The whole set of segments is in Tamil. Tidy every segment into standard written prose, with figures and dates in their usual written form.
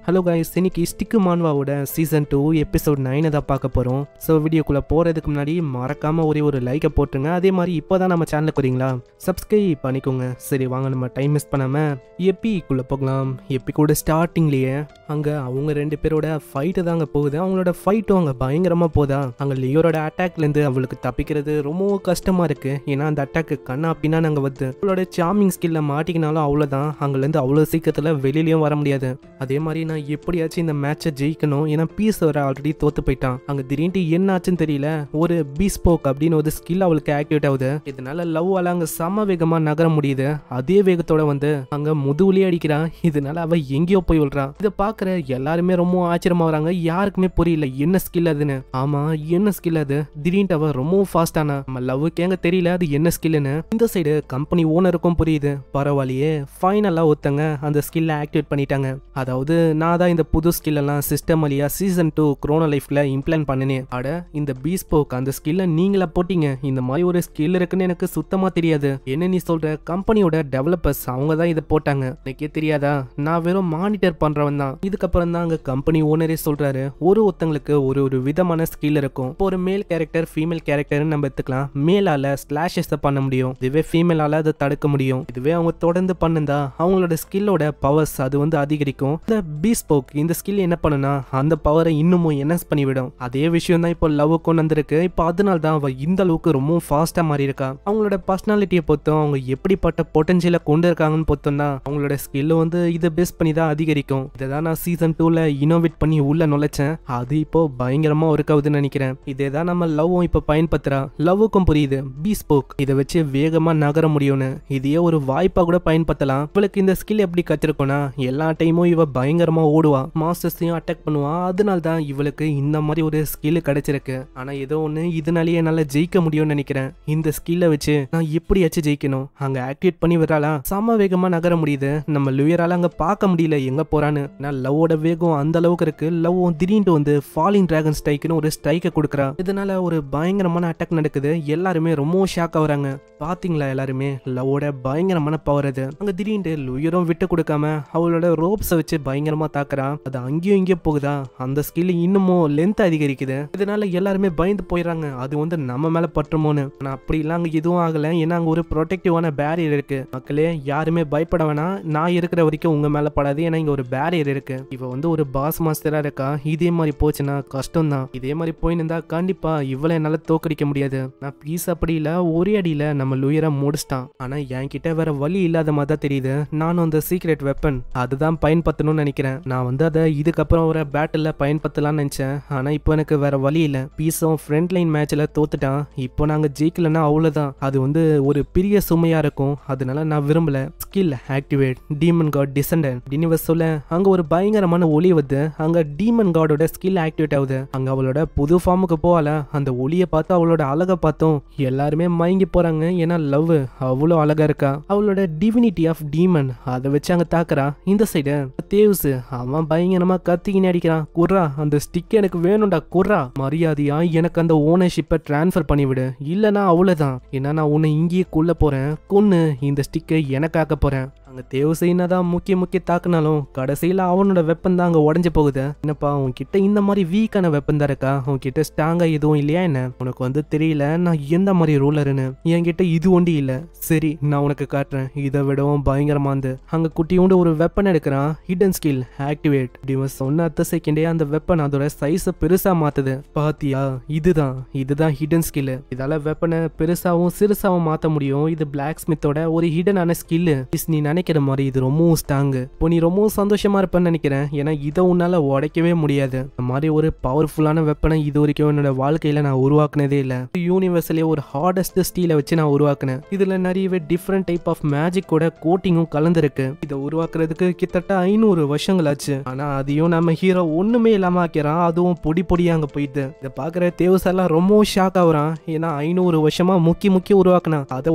ஹலோ கைஸ், இன்னைக்கு ஸ்டிக்கு மான்வாவோட சீசன் 2 எபிசோட் 9 தான் பார்க்க போகிறோம். ஸோ வீடியோக்குள்ளே போகிறதுக்கு முன்னாடி மறக்காமல் ஒரு லைக்கை போட்டுருங்க. அதே மாதிரி இப்போ தான் நம்ம சேனலுக்கு வரீங்களா, சப்ஸ்கிரைப் பண்ணிக்கோங்க. சரி வாங்க, நம்ம டைம் மிஸ் பண்ணாமல் எப்பிக்குள்ளே போகலாம். எப்பிக்கோட ஸ்டார்டிங்லேயே அங்கே அவங்க ரெண்டு பேரோட ஃபைட்டு தாங்க போகுது. அவங்களோட ஃபைட்டும் அங்கே பயங்கரமாக போதா. அங்கே லியோரோட அட்டாக்லேருந்து அவளுக்கு தப்பிக்கிறது ரொம்ப கஷ்டமாக இருக்குது. ஏன்னா அந்த அட்டாக்கு கண்ணா அப்படின்னா நாங்கள் வந்து அவளோட சார்மிங் ஸ்கில்ல மாட்டிக்கினாலும் அவ்வளோதான். அங்கேருந்து அவ்வளோ சீக்கிரத்தில் வெளியிலையும் வர முடியாது. அதே மாதிரி நான் எப்படியாச்சும் இந்த மேட்சை ஜெயிக்கணும். ஏன்னா பீஸ் வர ஆல்ரெடி தோத்து போயிட்டான். அங்கே திடீர்னு என்ன ஆச்சுன்னு தெரியல, ஒரு பீஸ்போக் அப்படின்னு ஒரு ஸ்கில் அவளுக்கு ஆக்டிவேட் ஆகுது. இதனால லவ் ஆல அங்கே சம வேகமாக நகர முடியுது. அதே வேகத்தோட வந்து அங்கே முதுகுலயே அடிக்கிறான். இதனால அவ எங்கேயோ போய் விழுறான். இதை பார்க்குற எல்லாருமே ரொம்ப ஆச்சரியமா வராங்க. யாருக்குமே புரியல என்ன ஸ்கில் அதுன்னு. ஆமா, என்ன ஸ்கில் அது? திடீர்னு அவ ரொம்ப ஃபாஸ்டானா. நம்ம லவ்வுக்கு எங்க தெரியல அது என்ன ஸ்கில்னு. இந்த சைடு கம்பெனி ஓனருக்கும் புரியுது. பரவாயில்லையே, ஃபைனலா ஒருத்தங்க அந்த ஸ்கில்ல ஆக்டிவேட் பண்ணிட்டாங்க. அதாவது நான் தான் இந்த புது ஸ்கில் எல்லாம் சிஸ்டம் வழியா சீசன் 2 குரோனோ லைஃப்ல இம்ப்ளான் பண்ணினேன். அட, இந்த பீஸ்போக் அந்த ஸ்கில்ல நீங்களா போட்டீங்க? இந்த மாதிரி ஒரு ஸ்கில் இருக்குன்னு எனக்கு சுத்தமா தெரியாது. என்ன நீ சொல்ற? கம்பெனியோட டெவலப்பர்ஸ் அவங்க தான் இதை போட்டாங்க, எனக்கே தெரியாதா? நான் வெறும் மானிட்டர் பண்றவன் தான். இதுக்கப்புறம் தான் அங்க கம்பெனி ஓனரே சொல்றாரு, ஒருத்தங்களுக்கு ஒரு விதமான ஸ்கில் இருக்கும். இப்போ ஒரு மேல் கேரக்டர் ஃபீமேல் கேரக்டர்னு நம்ம எடுத்துக்கலாம். மேலால ஸ்லாஷஸ் பண்ண முடியும், இதுவே ஃபீமேலால அதை தடுக்க முடியும். இதுவே அவங்க தொடர்ந்து பண்ணுதா அவங்களோட ஸ்கில்லோட பவர்ஸ் அது வந்து அதிகரிக்கும். இந்த பீஸ்போக் இந்த ஸ்கில் என்ன பண்ணுனா அந்த பவரை இன்னமும் என்ஹான்ஸ் பண்ணிவிடும். அதே விஷயம் தான் இப்போ லவ் கொண்டு வந்திருக்கு. இப்போ அதனால தான் அவ இந்த அளவுக்கு ரொம்ப ஃபாஸ்டா மாறி இருக்கா. அவங்களோட பர்சனாலிட்டியை பொறுத்தும் அவங்க எப்படிப்பட்ட பொட்டன்ஷியலை கொண்டு இருக்காங்கன்னு பொறுத்தும் தான் அவங்களோட ஸ்கில் வந்து இதை பேஸ் பண்ணி தான் அதிகரிக்கும். இதை தான் நான் சீசன் 2ல இனோவேட் பண்ணி உள்ள நுழைச்சேன். அது இப்போ பயங்கரமா ஒர்க் ஆகுதுன்னு நினைக்கிறேன். இதே தான் நம்ம லவ்வும் இப்போ பயன்படுத்துறா. லவ்வுக்கும் புரியுது பீஸ்போக் இதை வச்சு வேகமா நகர முடியும்னு. இதையே ஒரு வாய்ப்பா கூட பயன்படுத்தலாம். இவளுக்கு இந்த ஸ்கில் எப்படி கத்திருக்கோனா, எல்லா டைமும் இவ பயங்கரமா ஓடுவா, மாஸ்டர்ஸையும் அட்டாக் பண்ணுவா. அதனால தான் இவளுக்கு இந்த மாதிரி ஒரு ஸ்கில் கிடைச்சிருக்கு. ஆனா ஏதோ ஒண்ணு, இதனாலேயே என்னால ஜெயிக்க முடியும்னு நினைக்கிறேன். இந்த ஸ்கில்ல வச்சு நான் எப்படியாச்சும் ஜெயிக்கணும். அங்க ஆக்டிவேட் பண்ணி விடுறாளா, சம வேகமா நகர முடியுது. நம்ம லுயரால அங்க பார்க்க முடியல எங்க போறான்னு. நான் லவ்வோட வேகம் அந்த அளவுக்கு இருக்கு. லவ்வும் திடீர்னு வந்து ஃபாலிங் டிராகன் ஸ்ட்ரைக்னு ஒரு ஸ்ட்ரைக்கை கொடுக்குறா. இதனால ஒரு பயங்கரமான அட்டாக் நடக்குது. எல்லாருமே ரொம்ப ஷாக் ஆகுறாங்க. பாத்தீங்களா எல்லாருமே, லவ்வோட பயங்கரமான பவர் அது. அங்க திடீர்னு லுயரும் விட்டு கொடுக்காம அவளோட ரோப்ஸை வச்சு பயங்கரமா தாக்குறா. அது அங்கேயும் இங்கேயும் போகுதா. அந்த ஸ்கில் இன்னமும் லென்த் அதிகரிக்குது. இதனால எல்லாருமே பயந்து போயிடறாங்க, அது வந்து நம்ம மேல பற்றுமோன்னு. ஆனா அப்படிலாம் அங்க எதுவும் ஆகல. ஏன்னா அங்க ஒரு ப்ரொடெக்டிவான பேரியர் இருக்கு. மக்களே யாருமே பயப்பட வேணாம், நான் இருக்கிற வரைக்கும் உங்க மேல படாது. ஏன்னா இங்க ஒரு பேரியர் இருக்கு. இவ வந்து ஒரு பாஸ் மாஸ்டரா இருக்கா. இதே மாதிரி போச்சுன்னா கஷ்டம் தான். இதே மாதிரி போயிருந்தா கண்டிப்பா இவ்வளவு என்னால தோக்கடிக்க முடியாது. நான் பீஸ் அப்படி இல்ல, ஒரே அடியில நம்ம லுயரை முடிச்சிட்டான். ஆனா என்கிட்ட வேற வழி இல்லாத மாதிரி தான் தெரியுது. நானும் அந்த சீக்ரெட் வெப்பன் அதுதான் பயன்படுத்தணும்னு நினைக்கிறேன். நான் வந்து அதை இதுக்கப்புறம் ஒரு பேட்டில் பயன்படுத்தலாம்னு நினைச்சேன். ஆனா இப்போ எனக்கு வேற வழி இல்லை. பீஸும் ஃப்ரண்ட் லைன் மேட்ச்ல தோத்துட்டான். இப்போ நாங்க ஜெயிக்கலன்னா அவ்வளவுதான். அது வந்து ஒரு பெரிய சுமையா இருக்கும். அதனால நான் விரும்பல. Skill activate demon god descendant அப்படின்னு சொல்ல அங்க ஒரு பயங்கரமான ஒளி வந்து அங்க டீமன் காடோட ஸ்கில் ஆக்டிவேட் ஆகுது. அங்க அவளோட புது ஃபார்முக்கு போகல. அந்த ஒளியை பார்த்து அவளோட அழகை பார்த்தோம் எல்லாருமே மயங்கி போறாங்க. ஏன்னா லவ் அவ்வளோ அழகா இருக்கா. அவளோட டிவினிட்டி ஆஃப் டீமன் அதை வச்சு அங்க தாக்குறா. இந்த சைடு தேவ்ஸ் அவன் பயங்கரமா கத்திக்கின்னு அடிக்கிறான். குர்ரா, அந்த ஸ்டிக் எனக்கு வேணும்டா. குர்ரா, மரியாதையா எனக்கு அந்த ஓனர்ஷிப்பை டிரான்ஸ்ஃபர் பண்ணிவிடு, இல்லைன்னா அவ்வளவுதான். ஏன்னா நான் உன்னை இங்கேயே கொல்ல போறேன். கொன்னு இந்த ஸ்டிக்கை எனக்காக்க போறேன். அங்க தேவசைனா தான் முக்கிய தாக்குனாலும் கடைசியில அவனோட வெப்பன் தான் அங்க உடஞ்சு போகுது. என்னப்பா உன்கிட்ட இந்த மாதிரி வீக்கான வெப்பன் தான் இருக்கா? உன்கிட்ட ஸ்ட்ராங்கா எதுவும் இல்லையா என்ன? உனக்கு வந்து தெரியல நான் எந்த மாதிரி ரூலர்னு. என்கிட்ட இது ஒண்டி இல்ல. சரி நான் உனக்கு காட்டுறேன். இதை விடவும் பயங்கரமா இருந்து அங்க குட்டியோண்டு ஒரு வெப்பன் எடுக்கிறான். Hidden skill activate. இவன் சொன்ன அடுத்த செகண்டே அந்த வெப்பன் அதோட சைஸை பெருசா மாத்துது. பாத்தியா, இதுதான் ஹிடன் ஸ்கில். இதால வெப்பனை பெருசாவும் சிறுசாவும் மாத்த முடியும். இது பிளாக் ஸ்மித்தோட ஒரு ஹிடனான ஸ்கில். நீ நினைக்கிற மாதிரி இது ரொம்பவும் ஸ்ட்ராங்கு. இப்போ நீ ரொம்பவும் சந்தோஷமா இருப்பேன்னு நினைக்கிறேன். ஏன்னா இதை உன்னால உடைக்கவே முடியாது. இந்த மாதிரி ஒரு பவர்ஃபுல்லான வெப்பனை இது வரைக்கும் என்னோட வாழ்க்கையில நான் உருவாக்குனதே இல்லை. யூனிவர்ஸ்லயே ஒரு ஹார்டஸ்ட் ஸ்டீலை வச்சு நான் உருவாக்குனேன். இதுல நிறையவே டிஃப்ரெண்ட் டைப் ஆஃப் மேஜிக்கோட கோட்டிங்கும் கலந்துருக்கு. இதை உருவாக்குறதுக்கு கிட்டத்தட்ட 500 வருஷங்கள் ஆச்சு. ஆனா அதையும் நம்ம ஹீரோ ஒண்ணுமே இல்லாம ஆக்கிறான். அதுவும் பொடியா அங்க போயிட்டு இதை பாக்குற தேவசெல்லாம் ரொம்ப ஷாக் ஆகுறான். ஏன்னா 500 வருஷமா முக்கி உருவாக்குனான், அதை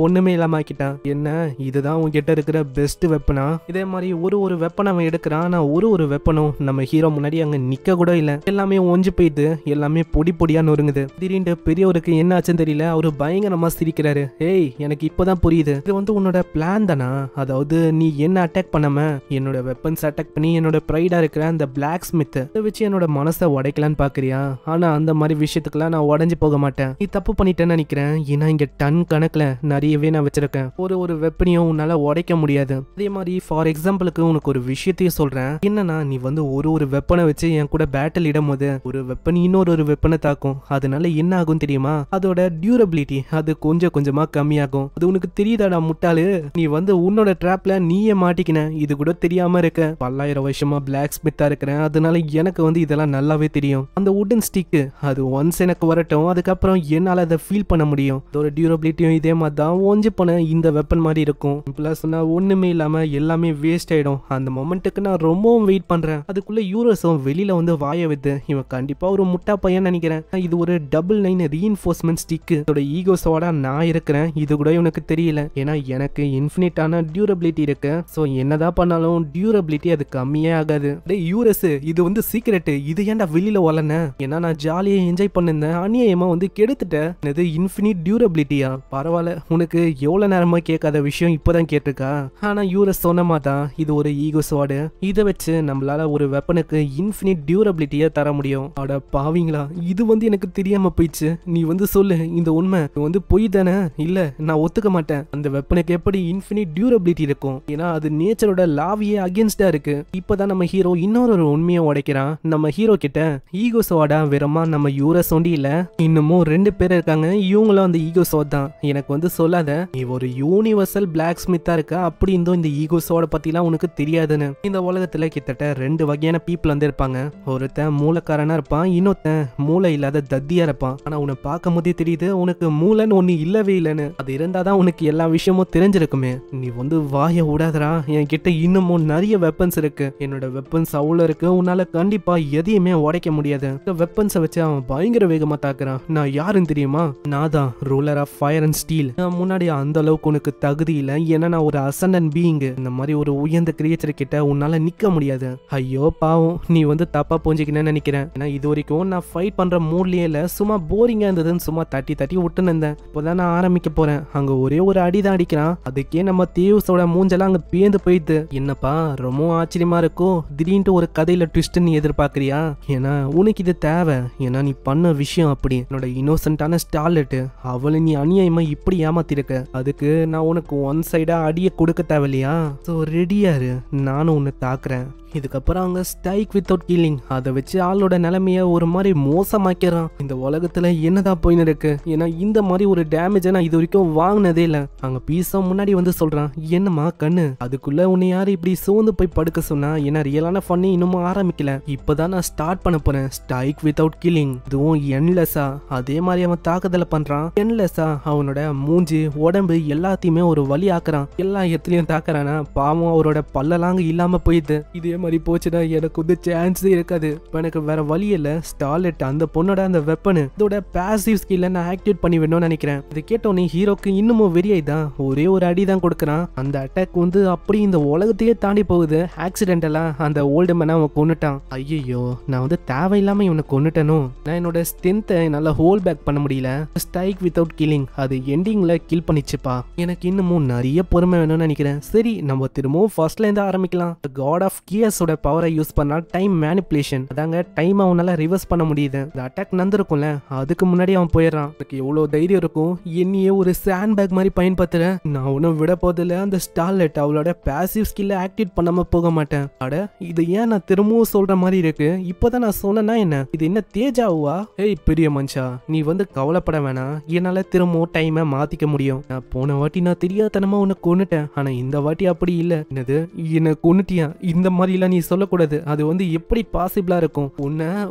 ஒண்ணுமே இல்லாம ஆக்கிட்டான். என்ன, இதுதான் உங்ககிட்ட இருக்கிற பெஸ்ட் பெஸ்ட் வெப்பனா. இதே மாதிரி ஒரு வெப்பன் அவன் எடுக்கிறான். ஆனா ஒரு வெப்பனும் நம்ம ஹீரோ முன்னாடி அங்க நிக்க கூட இல்ல. எல்லாமே ஒஞ்சு போயிட்டு எல்லாமே பொடி பொடியா நொறுங்குது. திடீர்னு பெரியவருக்கு என்ன ஆச்சுன்னு தெரியல, அவரு பயங்கரமா சிரிக்கிறாரு. ஏய், எனக்கு இப்பதான் புரியுது, இது வந்து உன்னோட பிளான் தானா? அதாவது நீ என்ன அட்டாக் பண்ணாம என்னோட வெப்பன்ஸ் அட்டாக் பண்ணி என்னோட ப்ரைடா இருக்கிற அந்த பிளாக் ஸ்மித் வச்சு என்னோட மனசை உடைக்கலான்னு பாக்குறியா? ஆனா அந்த மாதிரி விஷயத்துக்குலாம் நான் உடஞ்சு போக மாட்டேன். நீ தப்பு பண்ணிட்டேன்னு நினைக்கிறேன். ஏன்னா இங்க டன் கணக்குல நிறையவே நான் வச்சிருக்கேன். ஒரு வெப்பனையும் உன்னால உடைக்க முடியாது. அதே மாதிரி ஃபார் எக்ஸாம்பிளுக்கு உனக்கு ஒரு விஷயத்தையும் சொல்றேன். என்னன்னா, நீ வந்து ஒரு வெப்பனை வச்சு என் கூட பேட்டில் இடும் போது ஒரு வெப்பன் இன்னொரு வெப்பனை தாக்கும். அதனால என்ன ஆகும் தெரியுமா? அதோட டியூரபிலிட்டி அது கொஞ்சமா கம்மியாகும். அது உனக்கு தெரியுதாடா முட்டாளு? நீ வந்து உன்னோட ட்ராப்ல நீயே மாட்டிக்கின. இது கூட தெரியாம இருக்க. பல்லாயிரம் வருஷமா பிளாக் ஸ்மித்தா இருக்கிறேன். அதனால எனக்கு வந்து இதெல்லாம் நல்லாவே தெரியும். அந்த வுடன் ஸ்டிக் அது ஒன்ஸ் எனக்கு வரட்டும், அதுக்கப்புறம் என்னால அதை ஃபீல் பண்ண முடியும். அதோட டியூரபிலிட்டியும் இதே மாதிரி தான் ஒஞ்சு போன இந்த வெப்பன் மாதிரி இருக்கும். பிளஸ் நான் ஒண்ணுமே இல்லாம எல்லாமே வேஸ்ட் ஆயிடும். அந்த மொமெண்ட்டுக்கு நான் ரொம்பவும் வெயிட் பண்றேன். அதுக்குள்ள யூரோஸும் வெளியில வந்து வாய வித்து, இவன் கண்டிப்பா ஒரு முட்டா பையன் நினைக்கிறேன். இது ஒரு 99 ரீஇன்ஃபோர்ஸ்மெண்ட் ஸ்டிக். இதோட ஈகோஸோட நான் இருக்கிறேன். இது கூட உனக்கு தெரியல. ஏன்னா எனக்கு இன்ஃபினிட்டான டியூரபிலிட்டி இருக்கு. சோ என்னதான் பண்ணாலும் டியூரபிலிட்டி அது கம்மியே ஆகாது. டேய் யூரஸ், இது வந்து சீக்ரெட். இது ஏன்டா வெளியில வரலன? ஏன்னா நான் ஜாலியா என்ஜாய் பண்ணிருந்தேன். அநியாயமா வந்து கெடுத்துட்டேன். இது இன்ஃபினிட் டியூரபிலிட்டியா? பரவாயில்ல, உனக்கு எவ்வளவு நேரமா கேட்காத விஷயம் இப்பதான் கேட்டிருக்கா. ஆனா யூரஸ் சொன்ன மாட்டான், இது ஒரு ஈகோ ஸ்வார்டு. இதை வச்சு நம்மளால ஒரு வெப்பனுக்கு இன்ஃபினிட் டியூரபிலிட்டியை தர முடியும். அட பாவீங்களா, இது வந்து எனக்கு தெரியாம போயிடுச்சு. நீ வந்து சொல்லு, இந்த உண்மை வந்து பொய் தானே? இல்ல, நான் ஒத்துக்க மாட்டேன். அந்த வெப்பனுக்கு எப்படி இன்ஃபினிட் டியூரபிலிட்டி இருக்கும்? ஏன்னா அது நேச்சரோட லாவியே அகேன்ஸ்டா இருக்கு. இப்பதான் நம்ம ஹீரோ இன்னொரு உண்மையை உடைக்கிறான். நம்ம ஹீரோ கிட்ட ஈகோ ஸ்வார்டா வெறுமா நம்ம யூரஸ் ஒண்டி இல்ல, இன்னமும் 2 பேர் இருக்காங்க. இவங்களும் அந்த ஈகோ ஸ்வார்ட் தான். எனக்கு வந்து சொல்லாத நீ ஒரு யூனிவர்சல் பிளாக் ஸ்மித்தா இருக்க, அப்படி இந்த ஈகோ ஸ்வார்ட பத்திலாம் உனக்கு தெரியாதுன்னு. இந்த உலகத்துல கிட்டத்தட்ட 2 வகையான பீப்புள் வந்து இருப்பாங்க. ஒருத்தன் மூளைக்காரனா இருப்பான், இன்னொருத்தன் மூளை இல்லாத தத்தியா இருப்பான். ஆனா உன்னை பார்க்கும் போதே தெரியுது உனக்கு மூளைன்னு ஒண்ணு இல்லவே இல்லைன்னு. அது இருந்தாதான் உனக்கு எல்லா விஷயமும் தெரிஞ்சிருக்குமே. நீ வந்து வாய விடாதரா. என் கிட்ட இன்னமும் நிறைய வெப்பன்ஸ் இருக்கு. என்னோட வெப்பன்ஸ் அவ்வளவு இருக்கு, உன்னால கண்டிப்பா எதையுமே உடைக்க முடியாது. வெப்பன்ஸை வச்சு அவன் பயங்கர வேகமா தாக்குறான். நான் யாருன்னு தெரியுமா? நான் தான் ruler of fire and steel. நான் முன்னாடி அந்த அளவுக்கு உனக்கு தகுதி இல்லை. ஏன்னா நான் ஒரு அசண்டன்ட் பீயிங். இந்த மாதிரி ஒரு உயர்ந்த கிரியேச்சர் கிட்ட உன்னால நிக்க முடியாது. ஐயோ பாவம், நீ வந்து தப்பா புரிஞ்சுக்கினேன்னு நினைக்கிறேன். ஏன்னா இது வரைக்கும் நான் ஃபைட் பண்ற மூட்லயே இல்ல, சும்மா போரிங்கா இருந்ததுன்னு சும்மா தட்டி விட்டு இருந்தேன். இப்போதான் நான் ஆரம்பிக்க போறேன். அங்க ஒரே ஒரு அடிதான் அடிக்கிறான். அதுக்கே நம்ம தேவ்ஸோட மூஞ்செல்லாம் அங்க பேந்து போயிடுது. என்னப்பா ரொம்ப ஆச்சரியமா இருக்கும், திடீர்னு ஒரு கதையில ட்விஸ்ட் நீ எதிர்பார்க்கறியா? ஏன்னா உனக்கு இது தேவை. ஏன்னா நீ பண்ண விஷயம் அப்படி. என்னோட இன்னோசென்டான ஸ்டார்லெட் அவளை நீ அநியாயமா இப்படி ஏமாத்திருக்க. அதுக்கு நான் உனக்கு ஒன் சைடா அடிய கொடுக்க தேவையில்லையா? சோ ரெடியாரு, நானும் உன்னை தாக்குறேன். இதுக்கப்புறம் அவங்க ஸ்ட்ரைக் வித்தவுட் கில்லிங் அதை வச்சு ஆளோட நிலைமைய ஒரு மாதிரி மோசமாக்கிறான். இந்த உலகத்துல என்னதான் போயின்னு இருக்கு? ஏன்னா இந்த மாதிரி ஒரு டேமேஜை நான் இது வரைக்கும் வாங்கினதே இல்ல. அங்க பீஸா முன்னாடி வந்து சொல்றான், என்னமா கண்ணு, அதுக்குள்ள உன்னை யாரு இப்படி சோர்ந்து போய் படுக்க சொன்னா? ஏன்னா ரியலான ஃபன்னி இன்னமும் ஆரம்பிக்கல, இப்பதான் நான் ஸ்டார்ட் பண்ண போறேன். ஸ்ட்ரைக் வித்தவுட் கில்லிங், இதுவும் என்லெஸ்ஸா. அதே மாதிரி அவன் தாக்குதல பண்றான். என்லெஸ்ஸா அவனோட மூஞ்சி உடம்பு எல்லாத்தையுமே ஒரு வழி ஆக்குறான். எல்லா இடத்துலயும் தாக்குறானா. பாவம் அவரோட பல்லலாங்க இல்லாம போயிடுது. இதே மாதிரி போச்சுன்னா எனக்கு வந்து சான்ஸே இருக்காது. இப்போ எனக்கு வேற வழி இல்ல. ஸ்டார்லெட் அந்த பொண்ணோட அந்த வெப்பனு இதோட பாசிவ் ஸ்கில்ல நான் ஆக்டிவேட் பண்ணி வேணும்னு நினைக்கிறேன். இது கேட்டோன்னே ஹீரோக்கு இன்னமும் வெறியாய்தான். ஒரே ஒரு அடி தான் கொடுக்குறான். அந்த அட்டாக் வந்து அப்படி இந்த உலகத்தையே தாண்டி போகுது. ஆக்சிடென்டலா அந்த ஓல்டு மேனை அவன் கொன்னுட்டான். ஐயோ, நான் வந்து தேவையில்லாம இவனை கொன்னுட்டனும். நான் என்னோட ஸ்ட்ரென்த்தை என்னால ஹோல்ட் பேக் பண்ண முடியல. ஸ்ட்ரைக் வித்தவுட் கில்லிங் அது எண்டிங்ல கில் பண்ணிச்சுப்பா. எனக்கு இன்னமும் நிறைய பொறுமை வேணும்னு நினைக்கிறேன். சரி, நம்ம திரும்பவும் ஃபர்ஸ்ட்ல இருந்து ஆரம்பிக்கலாம். காட் ஆஃப் கியர்ஸோட பவரை யூஸ் பண்ணா டைம் மேனிபுலேஷன். அதாங்க டைம் அவனால ரிவர்ஸ் பண்ண முடியுது. இந்த அட்டாக் நடந்திருக்கும்ல, அதுக்கு முன்னாடி அவன் போயிடறான். அதுக்கு எவ்வளவு தைரியம் இருக்கும்? என்னையே ஒரு சாண்ட் பேக் மாதிரி பயன்படுத்துறேன். நான் ஒன்னும் விட போதில்ல. அந்த ஸ்டார்லெட் அவளோட பாசிவ் ஸ்கில்ல ஆக்டிவேட் பண்ணாம போக மாட்டேன். அட, இது ஏன் நான் திரும்பவும் சொல்ற மாதிரி இருக்கு? இப்பதான் நான் சொன்னா என்ன? இது என்ன தேஜாவா? ஏய் பெரிய மனுஷா, நீ வந்து கவலைப்பட வேணாம். என்னால திரும்பவும் டைமை மாத்திக்க முடியும். நான் போன வாட்டி நான் தெரியாதனமா உன்னை கொன்னுட்டேன். ஆனா இந்த வாட்டி அப்படி இல்ல. என்னது, என்ன கொன்னுட்டியா? இந்த மாதிரி அப்படிலாம் நீ சொல்லக்கூடாது. அது வந்து எப்படி பாசிபிளா இருக்கும்?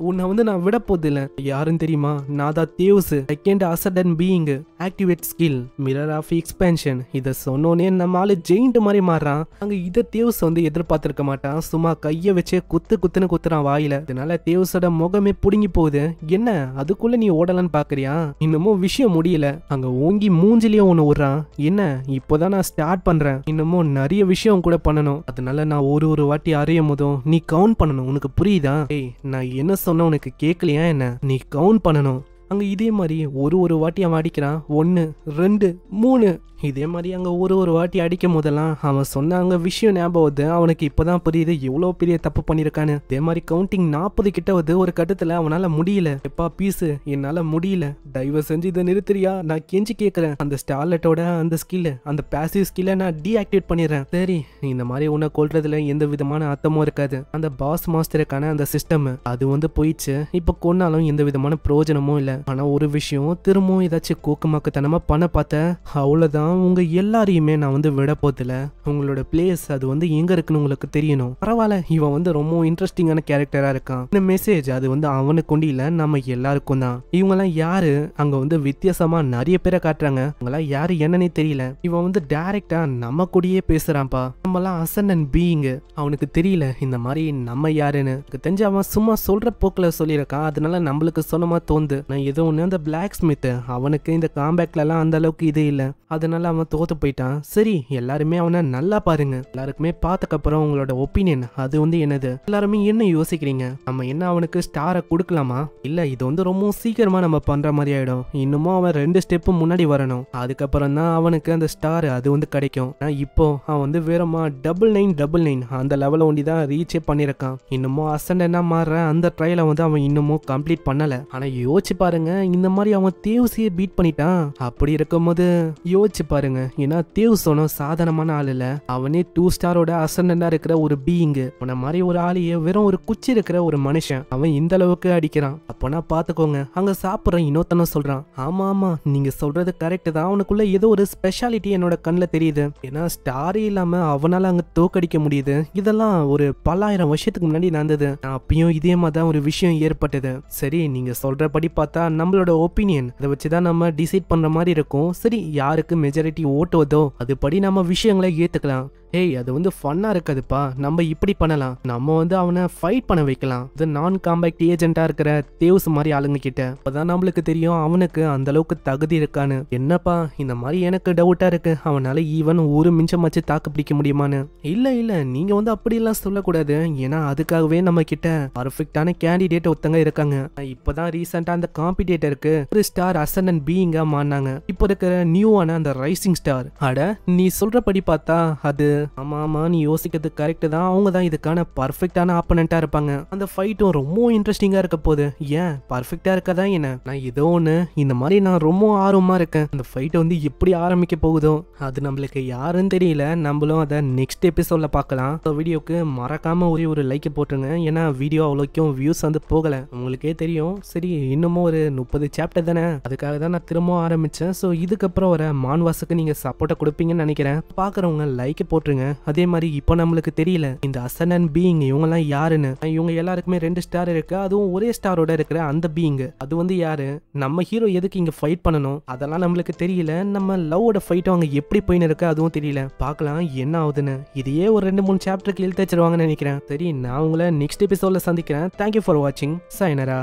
உன்னை வந்து நான் விட போது இல்ல. யாருன்னு தெரியுமா? நான் தான் தேவ்ஸ் செகண்ட் அசடன் being. Activate skill mirror of expansion. இத சொன்னோனே நம்ம ஆளு ஜெயிண்ட் மாதிரி மாறான். அங்க இத தேவ்ஸ் வந்து எதிர்பார்த்திருக்க மாட்டான். சும்மா கைய வச்சு குத்துன்னு குத்துறான் வாயில. இதனால தேவ்ஸோட முகமே புடுங்கி போகுது. என்ன அதுக்குள்ள நீ ஓடலான்னு பாக்குறியா? இன்னமும் விஷயம் முடியல. அங்க ஓங்கி மூஞ்சிலேயே ஒண்ணு விடுறான். என்ன இப்போதான் நான் ஸ்டார்ட் பண்றேன். இன்னமும் நிறைய விஷயம் கூட பண்ணணும். அதனால நான் ஒரு வாட்டி அறையும் போதும் நீ கவுண்ட் பண்ணணும். உனக்கு புரியுதா? ஏய், நான் என்ன சொன்ன உனக்கு கேட்கலையா என்ன? நீ கவுண்ட் பண்ணணும். அங்க இதே மாதிரி ஒரு வாட்டி அவன் அடிக்கிறான். 1 2 3. இதே மாதிரி அங்க ஒரு வாட்டி அடிக்கும் போதெல்லாம் அவன் சொன்னாங்க விஷயம் ஞாபகம் வருது. அவனுக்கு இப்பதான் புரியுது எவ்வளவு பெரிய தப்பு பண்ணிருக்கான்னு. இதே மாதிரி கவுண்டிங் 40 கிட்ட வருது. ஒரு கட்டத்துல அவனால முடியல. எப்பா பீஸ், என்னால முடியல, தயவு செஞ்சு இதை நிறுத்துறியா? நான் கெஞ்சி கேட்கறேன். அந்த ஸ்டார்லெட்டோட அந்த ஸ்கில், அந்த பாசிவ் ஸ்கில்லை நான் டீஆக்டிவேட் பண்ணிடுறேன். சரி, இந்த மாதிரி உன்னை கொல்றதுல எந்த விதமான அர்த்தமும் இருக்காது. அந்த பாஸ் மாஸ்டருக்கான அந்த சிஸ்டம் அது வந்து போயிடுச்சு. இப்ப கொன்னாலும் எந்த விதமான பிரயோஜனமும் இல்ல. ஆனா ஒரு விஷயம், திரும்பவும் ஏதாச்சும் கோக்குமாக்குத்தனமா பண்ண பார்த்த அவ்வளவுதான். உங்க எல்லாரையுமே நான் வந்து விட போதில்ல. உங்களோட பிளேஸ் அது வந்து எங்க இருக்குன்னு உங்களுக்கு தெரியணும். பரவாயில்ல, இவன் வந்து ரொம்ப இன்ட்ரெஸ்டிங்கான கேரக்டரா இருக்கான். இந்த மெசேஜ் அது வந்து அவனுக்கு கொண்டு இல்ல, நம்ம எல்லாருக்கும் தான். இவங்க எல்லாம் யாரு? அங்க வந்து வித்தியாசமா நிறைய பேரை காட்டுறாங்க. இவங்கெல்லாம் யாரு என்னன்னே தெரியல. இவன் வந்து டைரக்டா நம்ம கூடயே பேசுறான்ப்பா. நம்ம எல்லாம் அசண்ட் பீயிங். அவனுக்கு தெரியல இந்த மாதிரி நம்ம யாருன்னு. தெரிஞ்சு அவன் சும்மா சொல்ற போக்குல சொல்லியிருக்கான். அதனால நம்மளுக்கு சொன்னமா தோந்து. நான் ஏதோ ஒண்ணு அந்த பிளாக் ஸ்மித், அவனுக்கு இந்த காம்பேக்ட்ல எல்லாம் அந்த அளவுக்கு இது இல்ல. அதனால அவன் தோத்து போயிட்டான். சரி, எல்லாருமே அவனை நல்லா பாருங்க. எல்லாருக்குமே பார்த்ததுக்கு அப்புறம் உங்களோட ஒப்பீனியன் அது வந்து என்னது? எல்லாருமே என்ன யோசிக்கிறீங்க? நம்ம என்ன அவனுக்கு ஸ்டாரை கொடுக்கலாமா? இல்ல, இது வந்து ரொம்ப சீக்கிரமா நம்ம பண்ற மாதிரி ஆயிடும். இன்னமும் அவன் 2 ஸ்டெப் முன்னாடி வரணும். அதுக்கப்புறம் தான் அவனுக்கு அந்த ஸ்டார் அது வந்து கிடைக்கும். இப்போ அவன் வந்து வேறமா 9999 அந்த லெவல ஒண்டி தான் ரீச்சே பண்ணிருக்கான். இன்னமும் அசண்ட் என்ன மாறுற அந்த ட்ரையலை வந்து அவன் இன்னமும் கம்ப்ளீட் பண்ணல. ஆனா யோசிச்சு பாருங்க, இந்த மாதிரி அவன் தேவ்ஸையே பீட் பண்ணிட்டான். அப்படி இருக்கும்போது யோசிச்சு பாருங்க. ஏன்னா தேவ் சொன்ன சாதாரணமான ஆள் இல்ல. அவனே 2 ஸ்டாரோட அசண்டா இருக்கிற ஒரு பீயிங். அவன மாதிரி ஒரு ஆளையே வெறும் ஒரு குச்சி இருக்கிற ஒரு மனுஷன் அவன் இந்த அளவுக்கு அடிக்கிறான். அப்பனா பாத்துக்கோங்க. அங்க சாப்பிடுற இன்னொருத்தன சொல்றான், ஆமா நீங்க சொல்றது கரெக்ட் தான். அவனுக்குள்ள ஏதோ ஒரு ஸ்பெஷாலிட்டி என்னோட கண்ணுல தெரியுது. ஏன்னா ஸ்டாரே இல்லாம அவனால அங்க தோக்கடிக்க முடியுது. இதெல்லாம் ஒரு பல்லாயிரம் வருஷத்துக்கு முன்னாடி நடந்தது. அப்பயும் இதே மாதிரி தான் ஒரு விஷயம் ஏற்பட்டது. சரி, நீங்க சொல்றபடி பார்த்தா நம்மளோட ஒப்பீனியன் அதை வச்சுதான் நம்ம டிசைட் பண்ற மாதிரி இருக்கும். சரி, யாருக்கு மெஜாரிட்டி ஓட்டுவதோ அதுபடி நம்ம விஷயங்களை ஏத்துக்கலாம். ஏய், அது வந்து ஃபன்னா இருக்காதுப்பா. நம்ம இப்படி பண்ணலாம். நம்ம வந்து அவனை ஃபைட் பண்ண வைக்கலாம். இது நான் காம்பேக்ட் ஏஜென்ட்டா இருக்கிற தேவ்ஸ் மாதிரி ஆளுங்க கிட்ட. அப்பதான் நம்மளுக்கு தெரியும் அவனுக்கு அந்த அளவுக்கு தகுதி இருக்கான்னு. என்னப்பா இந்த மாதிரி எனக்கு டவுட்டா இருக்கு. அவனால ஈவன் ஒரு மிஞ்சம் வச்சு தாக்கு பிடிக்க முடியுமான்னு. இல்ல நீங்க வந்து அப்படி எல்லாம் சொல்லக்கூடாது. ஏன்னா அதுக்காகவே நம்ம கிட்ட பர்ஃபெக்டான கேண்டிடேட் ஒருத்தங்க இருக்காங்க. இப்பதான் ரீசெண்டா அந்த காம்படிட்டருக்கு ஒரு ஸ்டார் அசண்ட் பீயிங்கா மாறினாங்க. இப்போ இருக்கிற நியூவான அந்த ரைசிங் ஸ்டார். அட, நீ சொல்றபடி பார்த்தா அது ஆமா நீ யோசிக்கிறது கரெக்ட் தான். அவங்க தான் இதுக்கான பர்ஃபெக்டான ஆப்பனண்டா இருப்பாங்க. அந்த ஃபைட்டும் ரொம்ப இன்ட்ரெஸ்டிங்கா இருக்க போகுது. ஏன் பர்ஃபெக்டா இருக்கதா என்ன? நான் ஏதோ ஒண்ணு இந்த மாதிரி நான் ரொம்ப ஆர்வமா இருக்கேன். அந்த ஃபைட் வந்து எப்படி ஆரம்பிக்க போகுதோ அது நம்மளுக்கு யாருன்னு தெரியல. நம்மளும் அதை நெக்ஸ்ட் எபிசோட்ல பார்க்கலாம். வீடியோக்கு மறக்காம ஒரு லைக் போட்டுருங்க. ஏன்னா வீடியோ அவ்வளோக்கும் வியூஸ் வந்து போகல, உங்களுக்கே தெரியும். சரி, இன்னமும் ஒரு 30 சாப்டர் தானே, அதுக்காக தான் நான் திரும்ப ஆரம்பிச்சேன். ஸோ இதுக்கப்புறம் வர மான்வாஸுக்கு நீங்க சப்போர்ட்டை கொடுப்பீங்கன்னு நினைக்கிறேன். பார்க்குறவங்க லைக் போட்டுருங்க. அதே மாதிரி இப்போ நம்மளுக்கு தெரியல இந்த அசண்ட் பீயிங் இவங்கெல்லாம் யாருன்னு. இவங்க எல்லாருக்குமே 2 ஸ்டார் இருக்கு. அதுவும் ஒரே ஸ்டாரோட இருக்கிற அந்த பீயிங் அது வந்து யாரு? நம்ம ஹீரோ எதுக்கு இங்க ஃபைட் பண்ணணும் அதெல்லாம் நம்மளுக்கு தெரியல. நம்ம லவ்வோட ஃபைட்டும் அங்க எப்படி போயின்னு இருக்கு அதுவும் தெரியல. பார்க்கலாம் என்ன ஆகுதுன்னு. இதையே ஒரு 2-3 சாப்டருக்கு இழுத்து வச்சிருவாங்கன்னு நினைக்கிறேன். சரி, நான் உங்களை நெக்ஸ்ட் எபிசோட்ல சந்திக்கிறேன். தேங்க்யூ ஃபார் வாட்சிங். சாயனரா.